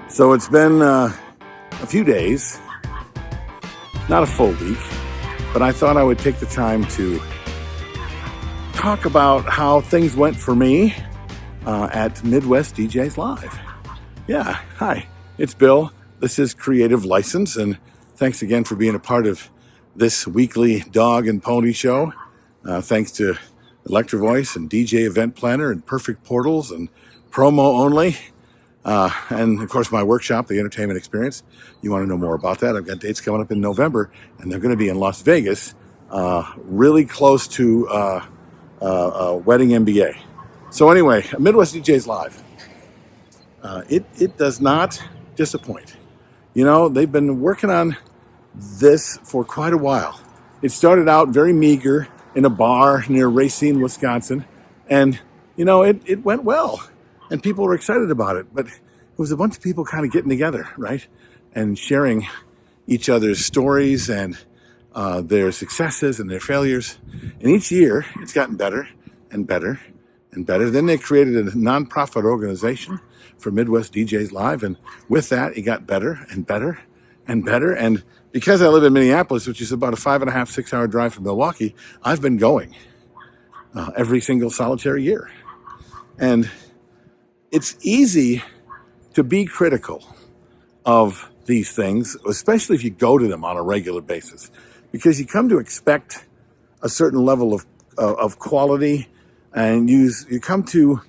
So it's been a few days, not a full week, but I thought I would take the time to talk about how things went for me at Midwest DJs Live. Yeah, hi, it's Bill. This is Creative License, and thanks again for being a part of this weekly dog and pony show. Thanks to Electro Voice and DJ Event Planner and Perfect Portals and Promo Only. And of course, my workshop, the Entertainment Experience. You want to know more about that? I've got dates coming up in November, and they're going to be in Las Vegas, really close to Wedding MBA. So anyway, Midwest DJs Live. It does not disappoint. You know, they've been working on this for quite a while. It started out very meager in a bar near Racine, Wisconsin, and you know, it went well. And people were excited about it, but it was a bunch of people kind of getting together, right? And sharing each other's stories and their successes and their failures. And each year, it's gotten better and better and better. Then they created a nonprofit organization for Midwest DJs Live. And with that, it got better and better and better. And because I live in Minneapolis, which is about a 5.5, 6 hour drive from Milwaukee, I've been going every single solitary year. And it's easy to be critical of these things, especially if you go to them on a regular basis, because you come to expect a certain level of quality, and you come to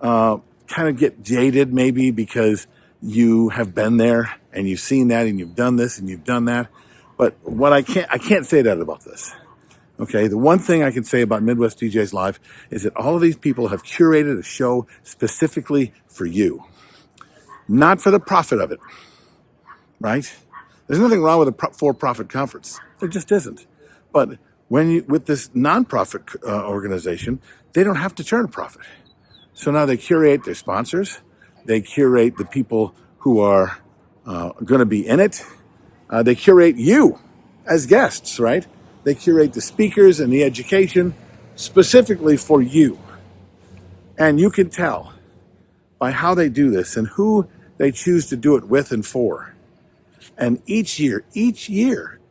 kind of get jaded maybe because you have been there and you've seen that and you've done this and you've done that. But what I can't say that about this. Okay, the one thing I can say about Midwest DJs Live is that all of these people have curated a show specifically for you, not for the profit of it, right? There's nothing wrong with a for-profit conference. There just isn't. But with this nonprofit organization, they don't have to turn a profit. So now they curate their sponsors. They curate the people who are going to be in it. They curate you as guests, right? They curate the speakers and the education specifically for you. And you can tell by how they do this and who they choose to do it with and for. And each year,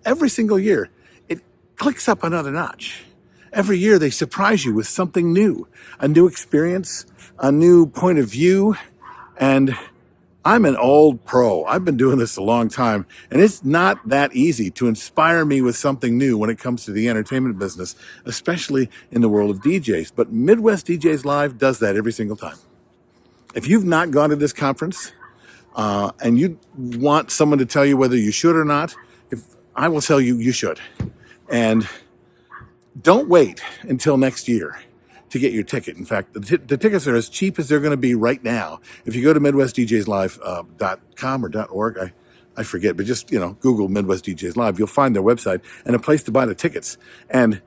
every single year, it clicks up another notch. Every year they surprise you with something new, a new experience, a new point of view. And I'm an old pro. I've been doing this a long time, and it's not that easy to inspire me with something new when it comes to the entertainment business, especially in the world of DJs. But Midwest DJs Live does that every single time. If you've not gone to this conference and you want someone to tell you whether you should or not, I will tell you, you should. And don't wait until next year to get your ticket. In fact, the tickets are as cheap as they're going to be right now. If you go to MidwestDJsLive.com or .org, I forget, but just, Google Midwest DJs Live, you'll find their website and a place to buy the tickets. And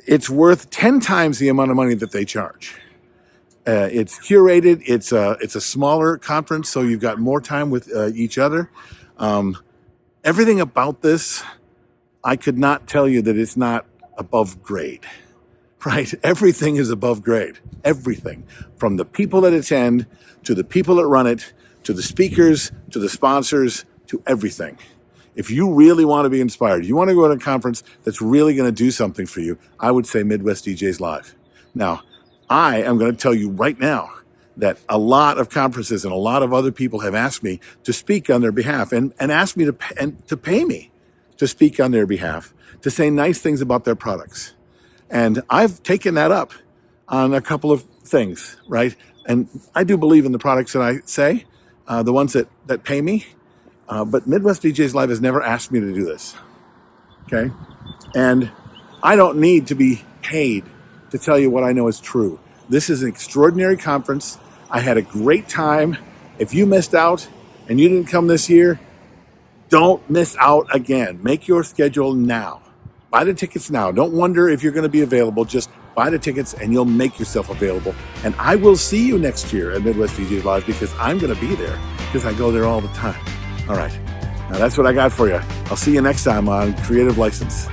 it's worth 10 times the amount of money that they charge. It's curated. It's a smaller conference, so you've got more time with each other. Everything about this, I could not tell you that it's not above grade. Right? Everything is above grade. Everything. From the people that attend, to the people that run it, to the speakers, to the sponsors, to everything. If you really want to be inspired, you want to go to a conference that's really going to do something for you, I would say Midwest DJs Live. Now, I am going to tell you right now that a lot of conferences and a lot of other people have asked me to speak on their behalf and asked me to pay me to speak on their behalf, to say nice things about their products. And I've taken that up on a couple of things, right? And I do believe in the products that I say, the ones that pay me. But Midwest DJs Live has never asked me to do this, okay? And I don't need to be paid to tell you what I know is true. This is an extraordinary conference. I had a great time. If you missed out and you didn't come this year, don't miss out again. Make your schedule now. Buy the tickets now. Don't wonder if you're going to be available. Just buy the tickets and you'll make yourself available. And I will see you next year at Midwest DJs Live because I'm going to be there because I go there all the time. All right. Now that's what I got for you. I'll see you next time on Creative License.